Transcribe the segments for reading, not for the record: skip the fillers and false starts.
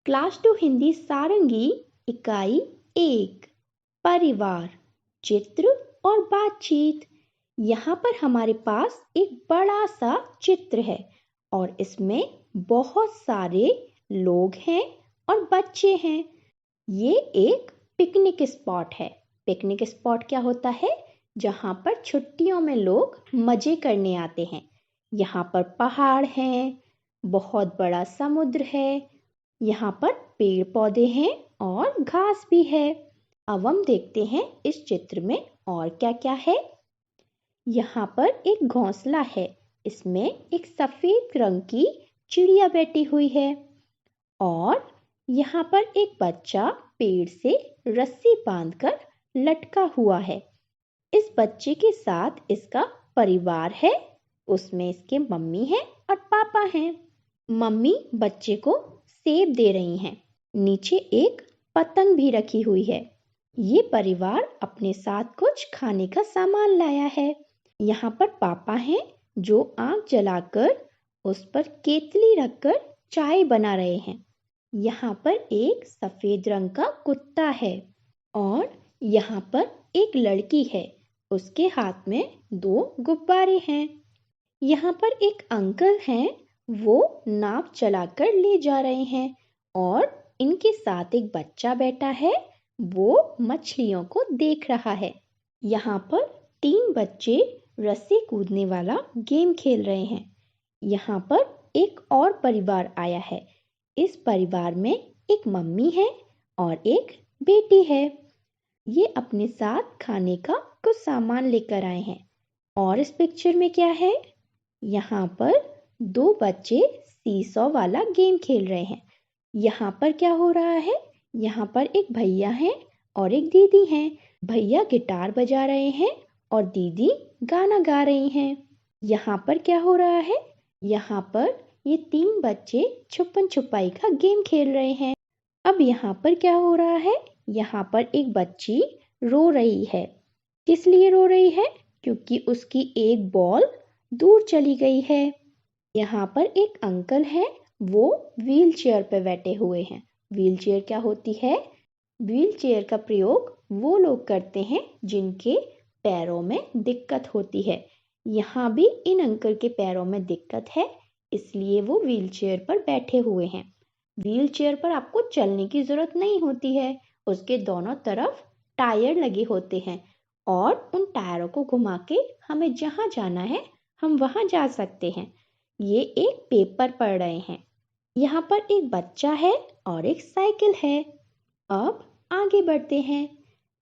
Class 2 Hindi सारंगी इकाई 1 परिवार चित्र और बातचीत। यहाँ पर हमारे पास एक बड़ा सा चित्र है और इसमें बहुत सारे लोग हैं और बच्चे हैं। ये एक पिकनिक स्पॉट है। पिकनिक स्पॉट क्या होता है? जहाँ पर छुट्टियों में लोग मजे करने आते हैं। यहाँ पर पहाड़ हैं, बहुत बड़ा समुद्र है, यहाँ पर पेड़ पौधे हैं और घास भी है। अब हम देखते हैं इस चित्र में और क्या क्या है। यहाँ पर एक घोंसला है। इसमें एक सफेद रंग की चिड़िया बैठी हुई है और यहाँ पर एक बच्चा पेड़ से रस्सी बांधकर लटका हुआ है। इस बच्चे के साथ इसका परिवार है। उसमें इसके मम्मी है और पापा हैं। मम्मी बच्चे को सेब दे रही हैं। नीचे एक पतंग भी रखी हुई है। ये परिवार अपने साथ कुछ खाने का सामान लाया है। यहाँ पर पापा हैं जो आग जलाकर उस पर केतली रखकर चाय बना रहे हैं। यहाँ पर एक सफेद रंग का कुत्ता है और यहाँ पर एक लड़की है। उसके हाथ में 2 गुब्बारे हैं। यहाँ पर एक अंकल हैं, वो नाव चलाकर ले जा रहे हैं और इनके साथ एक बच्चा बैठा है, वो मछलियों को देख रहा है। यहाँ पर 3 बच्चे रस्सी कूदने वाला गेम खेल रहे हैं। यहाँ पर एक और परिवार आया है। इस परिवार में एक मम्मी है और एक बेटी है। ये अपने साथ खाने का कुछ सामान लेकर आए हैं। और इस पिक्चर में क्या है? यहाँ पर 2 बच्चे सीसॉ वाला गेम खेल रहे हैं। यहाँ पर क्या हो रहा है? यहाँ पर एक भैया हैं और एक दीदी हैं। भैया गिटार बजा रहे हैं और दीदी गाना गा रही हैं। यहाँ पर क्या हो रहा है? यहाँ पर ये 3 बच्चे छुपन छुपाई का गेम खेल रहे हैं। अब यहाँ पर क्या हो रहा है? यहाँ पर एक बच्ची रो रही है। किस लिए रो रही है? क्योंकि उसकी एक बॉल दूर चली गई है। यहाँ पर एक अंकल है, वो व्हील चेयर पर बैठे हुए हैं। व्हील चेयर क्या होती है? व्हील चेयर का प्रयोग वो लोग करते हैं जिनके पैरों में दिक्कत होती है। यहाँ भी इन अंकल के पैरों में दिक्कत है, इसलिए वो व्हील चेयर पर बैठे हुए हैं। व्हील चेयर पर आपको चलने की जरूरत नहीं होती है। उसके दोनों तरफ टायर लगे होते हैं और उन टायरों को घुमा के हमें जहाँ जाना है हम वहाँ जा सकते हैं। ये एक पेपर पढ़ रहे हैं। यहाँ पर एक बच्चा है और एक साइकिल है। अब आगे बढ़ते हैं।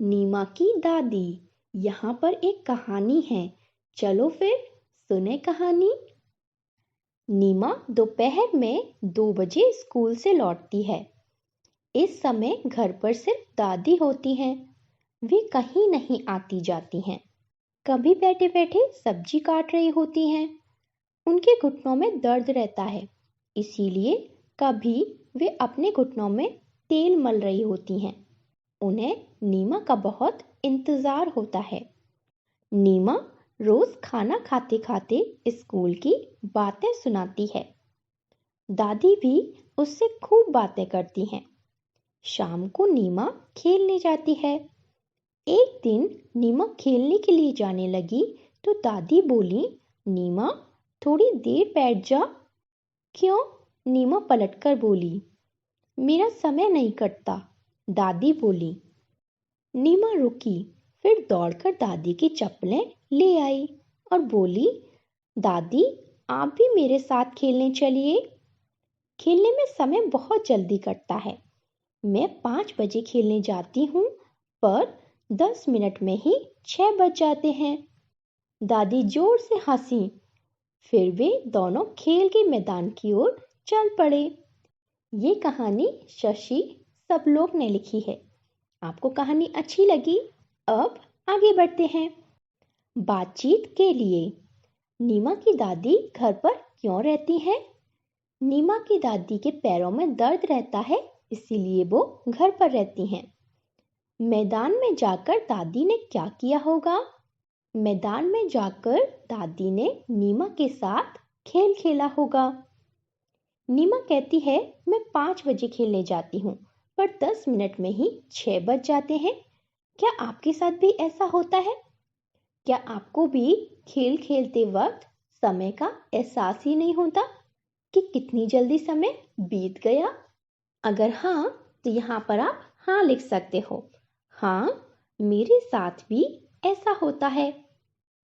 नीमा की दादी। यहाँ पर एक कहानी है। चलो फिर सुने कहानी। नीमा दोपहर में 2 बजे स्कूल से लौटती है। इस समय घर पर सिर्फ दादी होती हैं। वे कहीं नहीं आती जाती हैं। कभी बैठे बैठे सब्जी काट रही होती हैं। उनके घुटनों में दर्द रहता है, इसीलिए कभी वे अपने घुटनों में तेल मल रही होती हैं। उन्हें नीमा का बहुत इंतजार होता है। नीमा रोज खाना खाते खाते स्कूल की बातें सुनाती है। दादी भी उससे खूब बातें करती हैं। शाम को नीमा खेलने जाती है। एक दिन नीमा खेलने के लिए जाने लगी तो दादी बोली, नीमा थोड़ी देर बैठ जा। क्यों? नीमा पलटकर बोली, मेरा समय नहीं कटता। दादी बोली। नीमा रुकी, फिर दौड़कर दादी की चप्पलें ले आई और बोली, दादी आप भी मेरे साथ खेलने चलिए। खेलने में समय बहुत जल्दी कटता है। मैं 5 बजे खेलने जाती हूँ, पर 10 मिनट में ही 6 बज जाते हैं। दादी जोर से हंसी। फिर वे दोनों खेल के मैदान की ओर चल पड़े। ये कहानी शशि सबलोग ने लिखी है। आपको कहानी अच्छी लगी? अब आगे बढ़ते हैं। बातचीत के लिए। नीमा की दादी घर पर क्यों रहती है? नीमा की दादी के पैरों में दर्द रहता है, इसीलिए वो घर पर रहती हैं। मैदान में जाकर दादी ने क्या किया होगा? मैदान में जाकर दादी ने नीमा के साथ खेल खेला होगा। नीमा कहती है मैं 5 बजे खेलने जाती हूँ, पर 10 मिनट में ही 6 बज जाते हैं। क्या आपके साथ भी ऐसा होता है? क्या आपको भी खेल खेलते वक्त समय का एहसास ही नहीं होता कि कितनी जल्दी समय बीत गया? अगर हाँ, तो यहाँ पर आप हाँ लिख सकते हो। हाँ, मेरे साथ भी ऐसा होता है।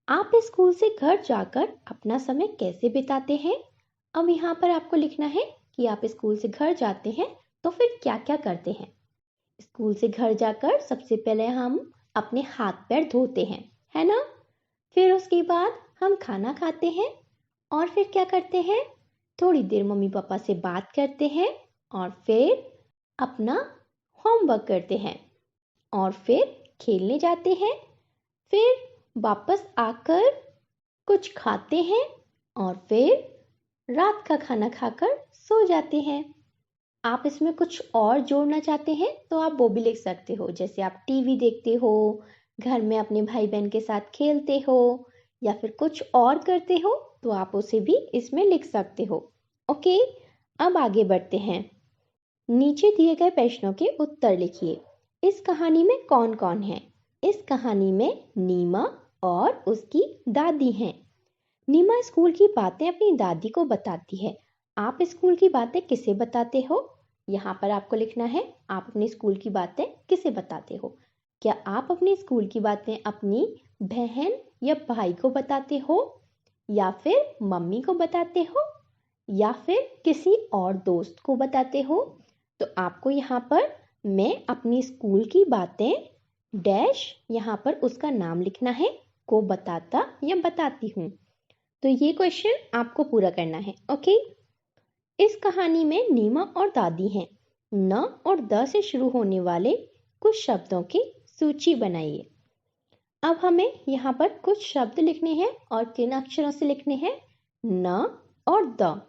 आप स्कूल से घर जाकर अपना समय कैसे बिताते हैं? अब यहाँ पर आपको लिखना है कि आप स्कूल से घर जाते हैं तो फिर क्या क्या करते हैं। स्कूल से घर जाकर सबसे पहले हम अपने हाथ पैर धोते हैं, है ना? फिर उसके बाद हम खाना खाते हैं और फिर क्या करते हैं? थोड़ी देर मम्मी पापा से बात करते हैं और फिर अपना होमवर्क करते हैं और फिर खेलने जाते हैं। फिर वापस आकर कुछ खाते हैं और फिर रात का खाना खाकर सो जाते हैं। आप इसमें कुछ और जोड़ना चाहते हैं तो आप वो भी लिख सकते हो, जैसे आप टीवी देखते हो, घर में अपने भाई बहन के साथ खेलते हो या फिर कुछ और करते हो तो आप उसे भी इसमें लिख सकते हो। ओके, अब आगे बढ़ते हैं। नीचे दिए गए प्रश्नों के उत्तर लिखिए। इस कहानी में कौन कौन है? इस कहानी में नीमा और उसकी दादी हैं। नीमा स्कूल की बातें अपनी दादी को बताती है। आप स्कूल की बातें किसे बताते हो? यहाँ पर आपको लिखना है आप अपने स्कूल की बातें किसे बताते हो। क्या आप अपने स्कूल की बातें अपनी बहन या भाई को बताते हो, या फिर मम्मी को बताते हो, या फिर किसी और दोस्त को बताते हो? तो आपको यहाँ पर मैं अपनी स्कूल की बातें डैश यहाँ पर उसका नाम लिखना है, को बताता या बताती हूँ। तो ये क्वेश्चन आपको पूरा करना है। ओके, इस कहानी में नीमा और दादी हैं। न और द से शुरू होने वाले कुछ शब्दों की सूची बनाइए। अब हमें यहाँ पर कुछ शब्द लिखने हैं और किन अक्षरों से लिखने हैं? न और द।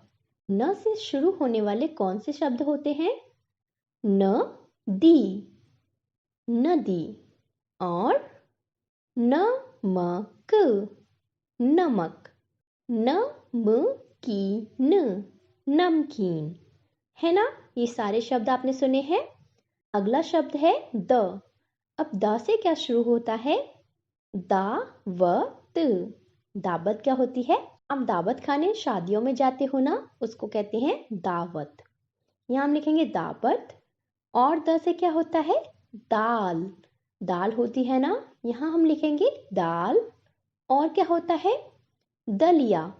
न से शुरू होने वाले कौन से शब्द होते हैं? न दी, नदी, और नमक, नमक, नमकीन, नमकीन, है ना? ये सारे शब्द आपने सुने हैं। अगला शब्द है द। अब द से क्या शुरू होता है? दावत। दावत क्या होती है? आप दावत खाने शादियों में जाते हो ना, उसको कहते हैं दावत। यहाँ हम लिखेंगे दावत। और द से क्या होता है? दाल। दाल होती है ना, यहाँ हम लिखेंगे दाल। और क्या होता है? दलिया।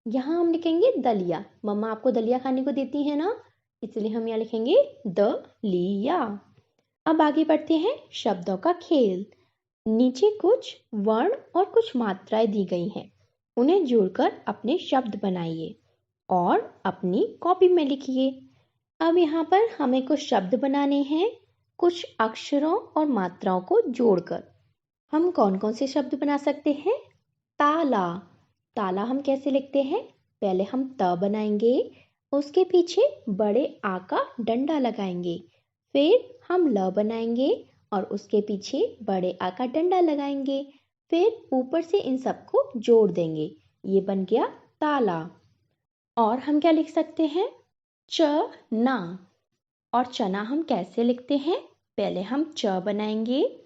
यहाँ हम लिखेंगे दलिया। मम्मा आपको दलिया खाने को देती है ना, इसलिए हम यहाँ लिखेंगे दलिया। अब आगे बढ़ते हैं शब्दों का खेल। नीचे कुछ वर्ण और कुछ मात्राएं दी गई हैं, उन्हें जोड़कर अपने शब्द बनाइए और अपनी कॉपी में लिखिए। अब यहाँ पर हमें कुछ शब्द बनाने हैं, कुछ अक्षरों और मात्राओं को जोड़कर। हम कौन कौन से शब्द बना सकते हैं? ताला। ताला हम कैसे लिखते हैं? पहले हम त बनाएंगे, उसके पीछे बड़े आ का डंडा लगाएंगे, फिर हम ल बनाएंगे और उसके पीछे बड़े आ का डंडा लगाएंगे, फिर ऊपर से इन सबको जोड़ देंगे। ये बन गया ताला। और हम क्या लिख सकते हैं? चना। और चना हम कैसे लिखते हैं? पहले हम च बनाएंगे,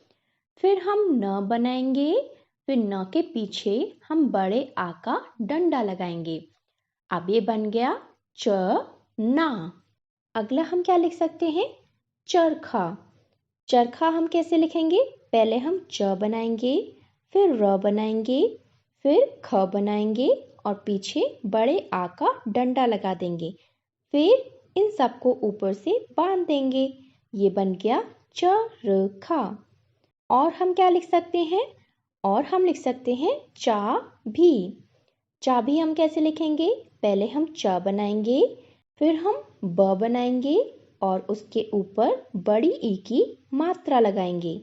फिर हम न बनाएंगे, फिर न के पीछे हम बड़े आ का डंडा लगाएंगे। अब ये बन गया च ना। अगला हम क्या लिख सकते हैं? चरखा। चरखा हम कैसे लिखेंगे? पहले हम च बनाएंगे, फिर र बनाएंगे, फिर ख बनाएंगे और पीछे बड़े आ का डंडा लगा देंगे, फिर इन सबको ऊपर से बांध देंगे। ये बन गया चरखा। और हम क्या लिख सकते हैं? और हम लिख सकते हैं चाबी। चाबी हम कैसे लिखेंगे? पहले हम च बनाएंगे, फिर हम ब बनाएंगे और उसके ऊपर बड़ी ई की मात्रा लगाएंगे,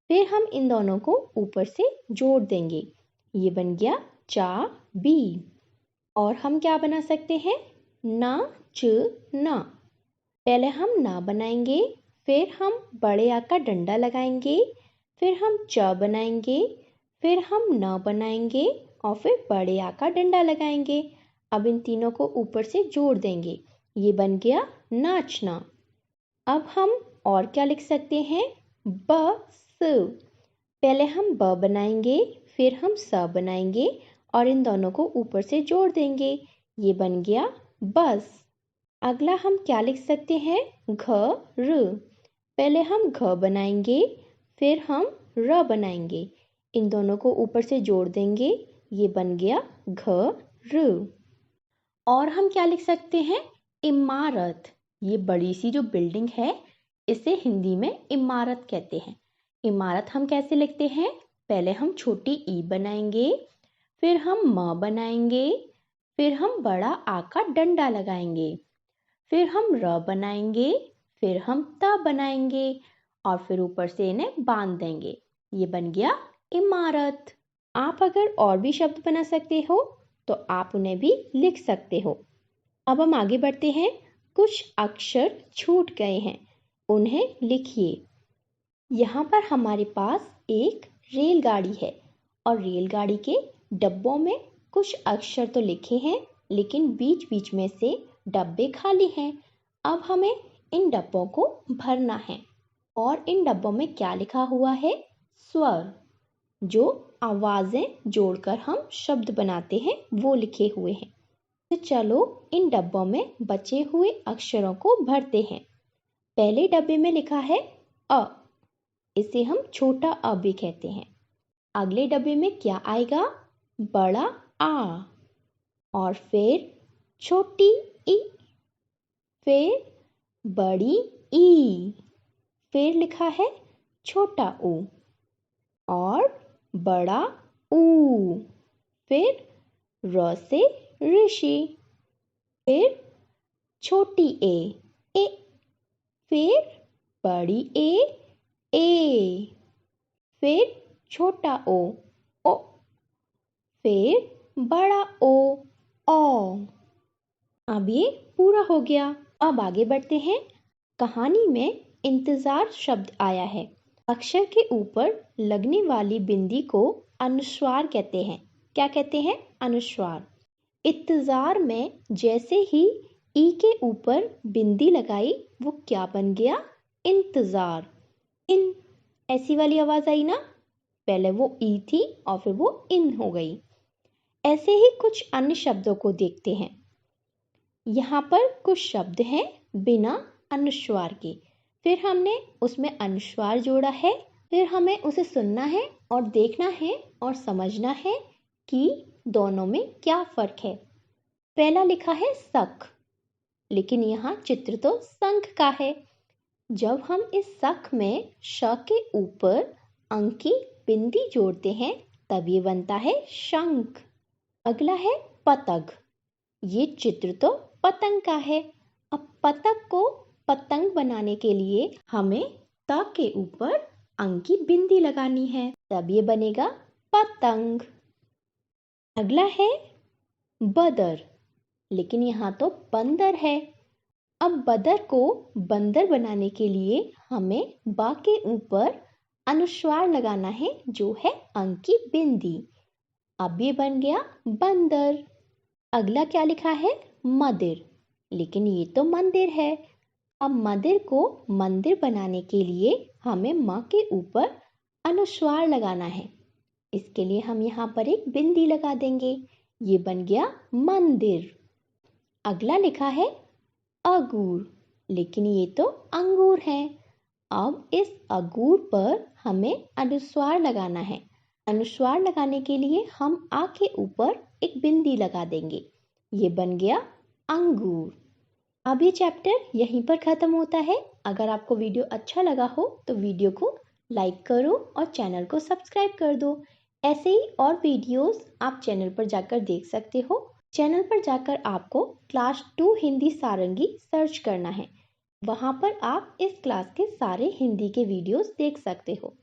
फिर हम इन दोनों को ऊपर से जोड़ देंगे। ये बन गया चाबी। और हम क्या बना सकते हैं? ना च ना। पहले हम ना बनाएंगे, फिर हम बड़े आ का डंडा लगाएंगे, फिर हम च बनाएंगे, फिर हम न बनाएंगे और फिर बड़े आ का डंडा लगाएंगे। अब इन तीनों को ऊपर से जोड़ देंगे। ये बन गया नाचना। अब हम और क्या लिख सकते हैं? बस। पहले हम ब बनाएंगे, फिर हम स बनाएंगे और इन दोनों को ऊपर से जोड़ देंगे। ये बन गया बस। अगला हम क्या लिख सकते हैं? घर। पहले हम घ बनाएंगे, फिर हम र बनाएंगे। इन दोनों को ऊपर से जोड़ देंगे। ये बन गया घर। और हम क्या लिख सकते हैं? इमारत। ये बड़ी सी जो बिल्डिंग है, इसे हिंदी में इमारत कहते हैं। इमारत हम कैसे लिखते हैं? पहले हम छोटी ई बनाएंगे, फिर हम म बनाएंगे, फिर हम बड़ा आ का डंडा लगाएंगे, फिर हम र बनाएंगे, फिर हम त बनाएंगे और फिर ऊपर से इन्हें बांध देंगे। ये बन गया इमारत। आप अगर और भी शब्द बना सकते हो तो आप उन्हें भी लिख सकते हो। अब हम आगे बढ़ते हैं। कुछ अक्षर छूट गए हैं, उन्हें लिखिए। यहाँ पर हमारे पास एक रेलगाड़ी है और रेलगाड़ी के डब्बों में कुछ अक्षर तो लिखे हैं, लेकिन बीच बीच में से डब्बे खाली हैं। अब हमें इन डब्बों को भरना है। और इन डब्बों में क्या लिखा हुआ है? स्वर। जो आवाजें जोड़कर हम शब्द बनाते हैं वो लिखे हुए हैं। तो चलो इन डब्बों में बचे हुए अक्षरों को भरते हैं। पहले डब्बे में लिखा है अ, इसे हम छोटा अ भी कहते हैं। अगले डब्बे में क्या आएगा? बड़ा आ, और फिर छोटी ई, फिर बड़ी ई, फिर लिखा है छोटा ऊ और बड़ा ऊ, फिर र से ऋषि, फिर छोटी ए, फिर बड़ी ए, फिर छोटा ओ, फिर बड़ा ओ। अब ये पूरा हो गया। अब आगे बढ़ते हैं। कहानी में इंतजार शब्द आया है। अक्षर के ऊपर लगने वाली बिंदी को अनुस्वार कहते हैं। क्या कहते हैं? अनुस्वार। इंतजार में जैसे ही ई के ऊपर बिंदी लगाई, वो क्या बन गया? इंतजार। इन, ऐसी वाली आवाज आई ना? पहले वो ई थी और फिर वो इन हो गई। ऐसे ही कुछ अन्य शब्दों को देखते हैं। यहाँ पर कुछ शब्द हैं बिना अनुस्वार के, फिर हमने उसमें अनुस्वार जोड़ा है। फिर हमें उसे सुनना है और देखना है और समझना है कि दोनों में क्या फर्क है। पहला लिखा है सख, लेकिन यहाँ चित्र तो शंख का है। जब हम इस सख में श के ऊपर अंक की बिंदी जोड़ते हैं तब ये बनता है शंख। अगला है पतंग। ये चित्र तो पतंग का है। अब पतंग को पतंग बनाने के लिए हमें त के ऊपर अंक की बिंदी लगानी है, तब ये बनेगा पतंग। अगला है बदर, लेकिन यहाँ तो बंदर है। अब बदर को बंदर बनाने के लिए हमें बा के ऊपर अनुस्वार लगाना है, जो है अंक की बिंदी। अब ये बन गया बंदर। अगला क्या लिखा है? मदिर, लेकिन ये तो मंदिर है। अब मंदिर को मंदिर बनाने के लिए हमें म के ऊपर अनुस्वार लगाना है। इसके लिए हम यहाँ पर एक बिंदी लगा देंगे। ये बन गया मंदिर। अगला लिखा है अगूर, लेकिन ये तो अंगूर है। अब इस अगूर पर हमें अनुस्वार लगाना है। अनुस्वार लगाने के लिए हम आ के ऊपर एक बिंदी लगा देंगे। ये बन गया अंगूर। अब ये चैप्टर यहीं पर ख़त्म होता है। अगर आपको वीडियो अच्छा लगा हो तो वीडियो को लाइक करो और चैनल को सब्सक्राइब कर दो। ऐसे ही और वीडियोस आप चैनल पर जाकर देख सकते हो। चैनल पर जाकर आपको क्लास 2 हिंदी सारंगी सर्च करना है। वहाँ पर आप इस क्लास के सारे हिंदी के वीडियोस देख सकते हो।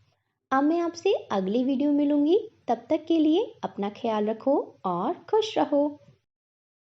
अब मैं आपसे अगली वीडियो मिलूंगी। तब तक के लिए अपना ख्याल रखो और खुश रहो।